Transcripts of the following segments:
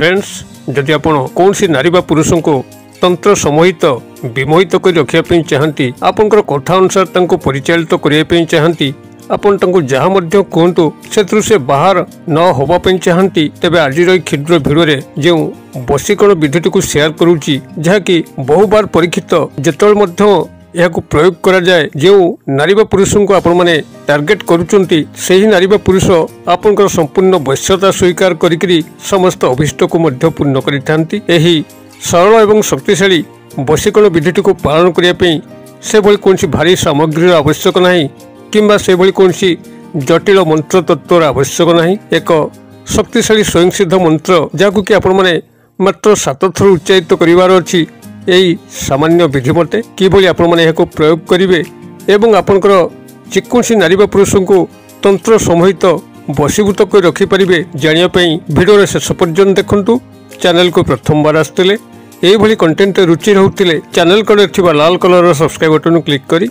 Friends जदि आपण कौन सी नारी बा पुरुष को तंत्र समोहित विमोहित कर रखापी चाहती आपंकर कथा अनुसार तांको परिचालित करने चाहती आपण तांको जहाँ मध्य कहतु से बाहर न होबापी चाहती तेबे आज क्षुद्र भिडियो जो वशीकरण विधिटी को शेयर करुच्ची जहाँकि बहुबार परीक्षित जिते यह प्रयोग करा जाए जो नारी बा पुरुष को आपण माने टार्गेट करुचंती सही नारी बा पुरुष आपनकर संपूर्ण वैश्यता स्वीकार करिकरी समस्त अभिष्ट को मध्य पूर्ण करिथांती। एही सरल एवं शक्तिशाली वशीकरण विधिटी को पालन करिया पई से भली कोनसी भारी सामग्री आवश्यक नाही किंबा से भली कोनसी जटिल मंत्र तत्वर आवश्यक नाही। एक शक्तिशाली स्वयं सिद्ध मंत्र जाकु कि आपण माने मात्र 7 थर उच्चारित करिवार अछि। यही सामान्य विधि मते किभली आपण माने यह प्रयोग करिवे एवं आपनकर जेकोसी नारी बा पुरुष को तंत्र समोहित वशीभूत कर रखि परिबे जानिया पई वीडियो शेष पर्यंत देखंतु। चैनल को प्रथम बार आस्तिले एही भली कंटेंट रुचि रहउतिले चैनल कड़े थिबा लाल कलर सब्सक्राइब बटन क्लिक करी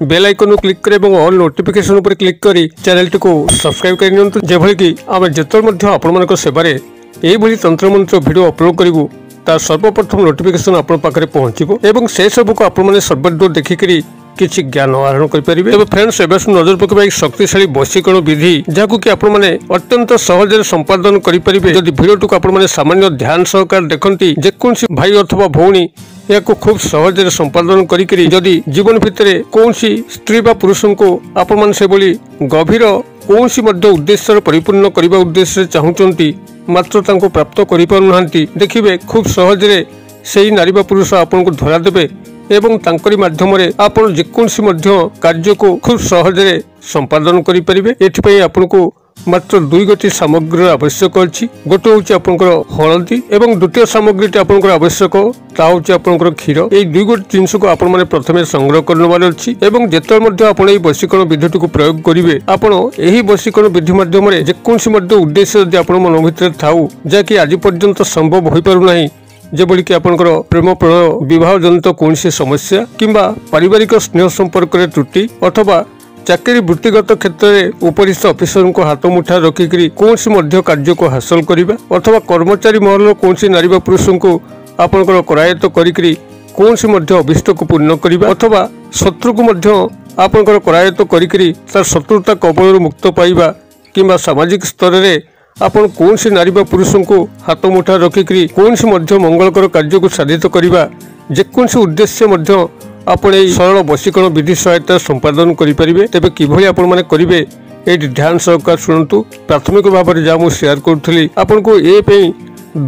बेल आइकन क्लिक करे एवं ऑल नोटिफिकेशन पर क्लिक करी चैनल को सब्सक्राइब कर नियंतु जेभली कि आमे जेतल मध्य आपण मानक सेबारे एही भली तंत्र मंत्र वीडियो अपलोड करिवु तार सर्वप्रथम नोटिफिकेशन आपण पाखरे पहुंचीबो एवं से सब को आपण माने सर्वदूर देखिकरी किछि ज्ञान आहरण कर परिबे। तबे फ्रेंड्स एबस नजर पकेबा एक शक्तिशाली वशीकरण विधि जाकु कि आपण माने अत्यंत सहज रे संपादन करि परिबे। जदि वीडियो को आपण माने सामान्य ध्यान सहकार देखंती जेकोसी भाई अथवा भौणी याको खूब सहज रे संपादन करिकरी जदि जीवन भितरे कोनसी स्त्री बा पुरुष को आपण माने से बोली गभीर कोनसी मध्य उद्देश्य परिपूर्ण करबा उद्देश्य चाहुचंती मात्र तांको प्राप्त करि पारुनांती देखिबे खूब सहज रे सेही नारी बा पुरुष आपन को धरा देबे एवं तांकरी माध्यम रे आपण जेकोसी मध्य कार्य को खूब सहज रे संपादन करि परिबे। एथिपई आपन को मात्र 2 गोटी सामग्री आवश्यक अछि। गोटे होछि आपनकर हळदी एवं द्वितीय सामग्रीटी आपनकर आवश्यक ता होछि आपनकर क्षीर। एई 2 गोटी जिंस को आपण माने प्रथमे संग्रह करनबार अछि एवं जेतल मध्य आपण एई वशीकरण विधिटी को प्रयोग करिवे आपण एही वशीकरण विधि माध्यम रे जेकोसी मध्य उद्देश्य यदि आपण मन भितर थाउ जाकि आज पर्यंत संभव होई पारु नाही जेबोली कि आपनकर प्रेम प्रणय विवाह जनित कोनसी समस्या किंबा पारिवारिक स्नेह संपर्क रे त्रुटि अथवा चाकरी वृत्तिगत क्षेत्र में उपरिस्थ ऑफिसर को हाथ मुठा रखिकी कौन मध्य कार्य को हासिल करने अथवा कर्मचारी महल कौन नारी बा पुरुष को आपनकर करायत्त करिकरी कौन मध्य अभिष्ट को पूर्ण करने अथवा शत्रु को मध्य आपनकर करायत्त करिकरी तार शत्रुता कबल मुक्त पाइबा किंबा सामाजिक स्तर में आपण कौन नारी बा पुरुष को हाथ मुठा रखिकी कौन मध्य मंगलकर कार्य को साधित करने जेकोसी उद्देश्य मध्य आपण एई सरल वशीकरण विधि सहायता संपादन करि परिबे। तेबे किभली आपण माने करिवे एटी ध्यान सहकार सुनंतु। प्राथमिक भाव में जहाँ शेयर करुली आपण को ए पे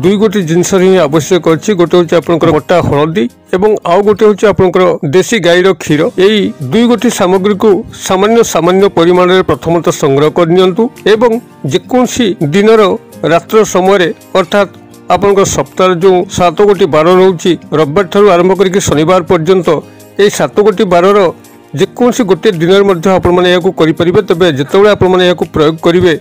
2 गोटी जिनस ही आवश्यक अच्छी। गोटे हूँ आपंकर मोटा हलदी एवं आउ गोटे हूँ आपंकर देशी गाईर क्षीर। यही 2 गोटी सामग्री को सामान्य सामान्य परिमाण में प्रथमतः संग्रह करनियंतु एवं जेकोसी दिनर रात्र समय अर्थात आपंकर सप्ताह जो 7 गोटी बार रोची रविवार ठारू आरंभ करके शनिवार पर्यंत यही 7 गोटी बारर जेकोसी गोटे दिन में तेज जिते आप प्रयोग करेंगे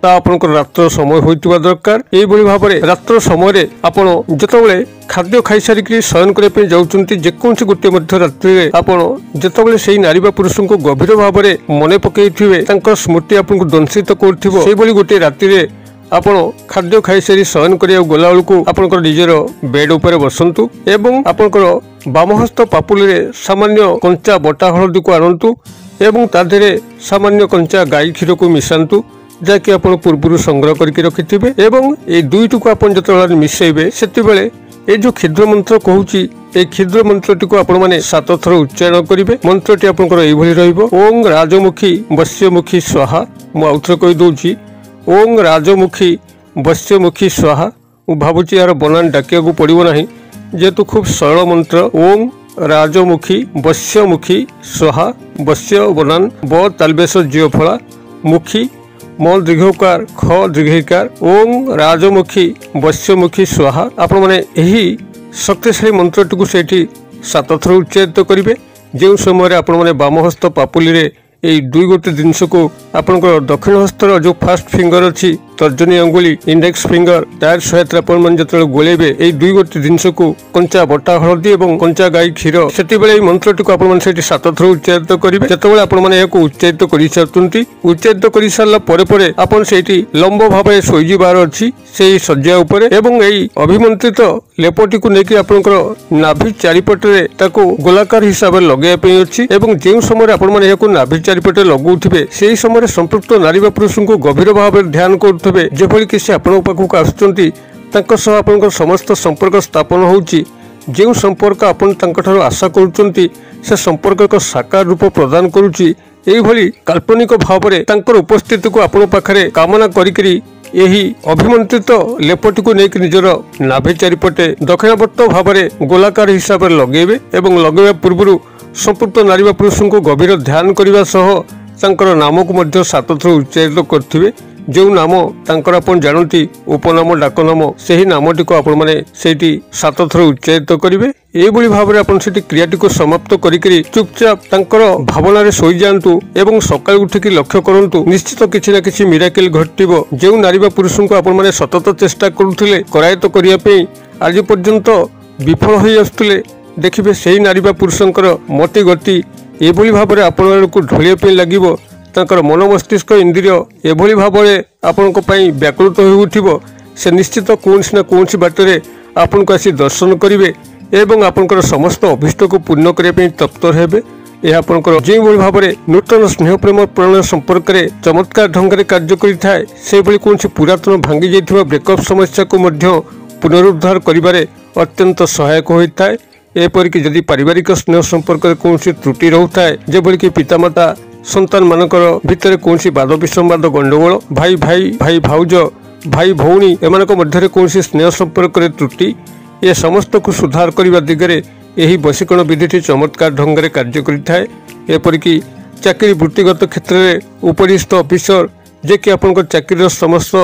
ता आपंकर रात्र समय होइतिबा दरकार। यही भाव में रात्र समय आपण जिते खाद्य खाई सारिक शयन करने जाऊँच जेकोसी गोटे रात्रि आपड़ जिते से नारी बा पुरुष को गभीर भाव में मन पकड़ स्मृति आपको दंशित कर गोटे राति आपण खाद्य खाई सारी शयन करिया गला बेलू आपनकर निजर बेड उपर बसंतु एवं आपनकर बामहस्त पापुली रे सामान्य कंचा बटा हलदी को आनंतु एवं ताधरे सामान्य कंचा गाई क्षीर को मिसांतु जाकि आपण पूर्व संग्रह करके रखिथिबे एवं ए दुईटी को आपण जतବେଳେ मिसेइबे सेतिबेले ए जो क्षुद्र मंत्र कहूची ए क्षुद्र मंत्रटी को आपण माने 7 थर उच्चारण करिवे। मंत्रटी आपनकर एई भली रहइबो ओम राजमुखी वश्यमुखी स्वाहा। मु आउथर कहि दोउची ओम राजमुखी वश्यमुखी स्वाहा। भावुची यार बनान डाकिया को पड़ो ना जेहेतु खूब सरल मंत्र ओम राजमुखी वश्यमुखी स्वाहा। वश्य बनान ब तालबेश जियो फला मुखी म दीर्घकार ख दीर्घकार ओम राजमुखी वश्यमुखी स्वाहा। आपण माने एही शक्तिशाली मंत्रटी को सेठी 7 थर उच्चारित करिवे। जो समय आपण माने बामहस्त पापुली रे 2 गोटे जिनस को आपंकर दक्षिण हस्तर जो फास्ट फिंगर अच्छी तर्जनी अंगुली इंडेक्स फिंगर तार सहायता आपण जो गोलेबे यही दुई गोटी जिनस को कंचा बटा हलदी और कंचा गाई क्षीर से मंत्रटी को आपण 7 थर उच्चारित करेंगे जितेबाला आपण उच्चारित कर सारी उच्चारित कर सारापर आपड़ से लंब भाव शोईबार अच्छी से शज्या यही अभिमंत्रित लेपटी को लेकिन आपंकर नाभि चारिपटे गोलाकार हिसाब से लगे अच्छी जो समय आपण नाभि चारिपटे लगुवे से समय संपृक्त नारी पुरुष को गभीर भाव ध्यान करुवे जेभली कि से आपण पाखक आसुँच समस्त संपर्क स्थापन होउची जो संपर्क आपण आशा करुँच से संपर्क एक साकार रूप प्रदान करुँची यही काल्पनिक भाव में उपस्थिति को आपण पाखरे कामना करी यही अभिमंत्रित लेपटी को लेकिन निजर नाभि चारिपटे दक्षिणावर्त भाव में गोलाकार हिसाब से लगेबे एवं लगेबा पूर्व संपृक्त नारी पुरुष को गभीर ध्यान करने सह नाम को 7 थर उच्चारित करेंगे जो नाम तांकर आपण जानती उपनाम डाकनाम से ही नामटी को आपण माने सेठी 7 थर उच्चारित करेंगे यही भाव में आपण सेठी क्रियाटी को समाप्त करी चुपचाप तांकर भावना सोई जातु एवं सकाळ उठिक लक्ष्य करंतु निश्चित किछि ना किछि मिराकल घटिबो जो नारी बा पुरुष को आपण माने सतत चेष्टा करुथिले करायत करिया पे आज पर्यंत विफल होई आस्तुले देखिबे सेही नारी बा पुरुषंकर मति गति एभली भाव में आपण को ढोलिया पे लागिबो तांकर मन मस्तिष्क इंद्रिय एभली भाव में आपण व्याकुलित हो उठिबो से निश्चित कौन ना कौन बाटर आपन को आसी दर्शन करेंगे एवं आपंकर समस्त अभिष्ट को पूर्ण करने तत्पर हेबे यह आपंकर जो भाव में नूतन स्नेह प्रेम प्रणय संपर्क में चमत्कार ढंग से कार्य करें से कौन पुरातन भांगी जाइथिबा ब्रेकअप समस्या को पुनरुद्धार करिबारे अत्यंत सहायक होता है एपरिक जदि पारिवारिक स्नेह संपर्क में कौन त्रुटि रोता है जेभली कि पितामाता संतान मानकर भितर कौन वाद विसंवाद गंडगोल भाई भाई भाई भाउज भाई भौणी एमानक मध्य कौन स्नेह संपर्क में त्रुटि ये समस्त को सुधार करने दिगरे यही वशीकरण विधि चमत्कार ढंग से कार्य करें एपरिक चाकरी वृत्तिगत क्षेत्र में उपरिस्थ ऑफिसर जे कि आपन चाकरी समस्त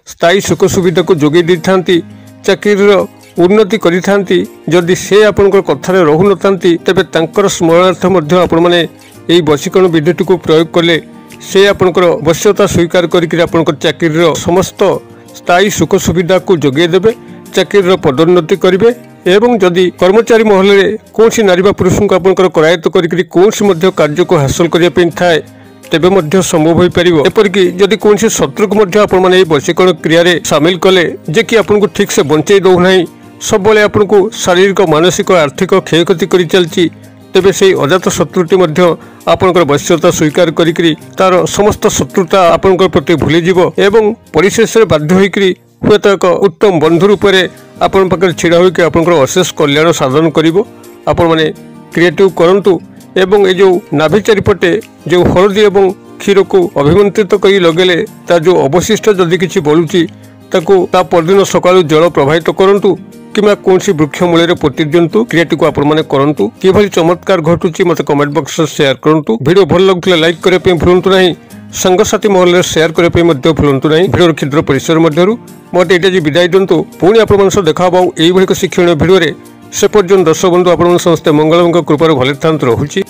स्थायी सुख सुविधा को जोगे दी था चाकरी उन्नति करी जदि से आपन कथार रहु न तेबे तांकर स्मरणार्थ आपण माने यही वशीकरण विधि को प्रयोग कले से आपनकर वश्यता स्वीकार करके चाकरी समस्त स्थायी सुख सुविधा को जोगे देबे चाकरी पदोन्नति करेंगे एवं जदि कर्मचारी महल में कौन नारी पुरुष को आपंकर करायत्त करके कौन कार्य को हासिल करने थाए तेबे मध्य संभव हो पार एपरिक जदि कौन शत्रु को आपने वशीकरण क्रिया सामिल कले जे कि आपको ठीक से बंचे दौना सब आपको शारीरिक मानसिक आर्थिक क्षयक्षति कर चलती तेबे से अजात शत्रुटी आपंकर वश्यता स्वीकार करी तार समस्त शत्रुता आपण प्रति भूली एवं परिशेष बाध्य होकर हुए तो एक उत्तम बंधु रूप में आपण पाखे छिड़ा होकर आपंकर अशेष कल्याण साधन आपण माने क्रिएटिव करंतु एवं ये जो नाभि चारिपटे जो हलदी एवं क्षीर को अभिमंत्रित कर लगेले ता जो अवशिष्ट जदि किछि बलुची ताकू ता परदिन सकाळु जल प्रवाहित करंतु किंवा कौन वृक्ष मूल पोति दिंतु क्रियाटी को आपण करूँ कि चमत्कार घटुची मत कमेंट बॉक्स में शेयर करूँ वीडियो भल लगुला लाइक करने भूलु ना सांगसाथी महल में शेयर करने भूलु ना वीडियो क्षुद्र परिसर मध्य मत ये विदाय दिंतु पुणी आप देखा यही शिक्षण भिडियो से पर्यटन दर्शक बंधु आप समस्ते मंगल कृपार भले था रोचे।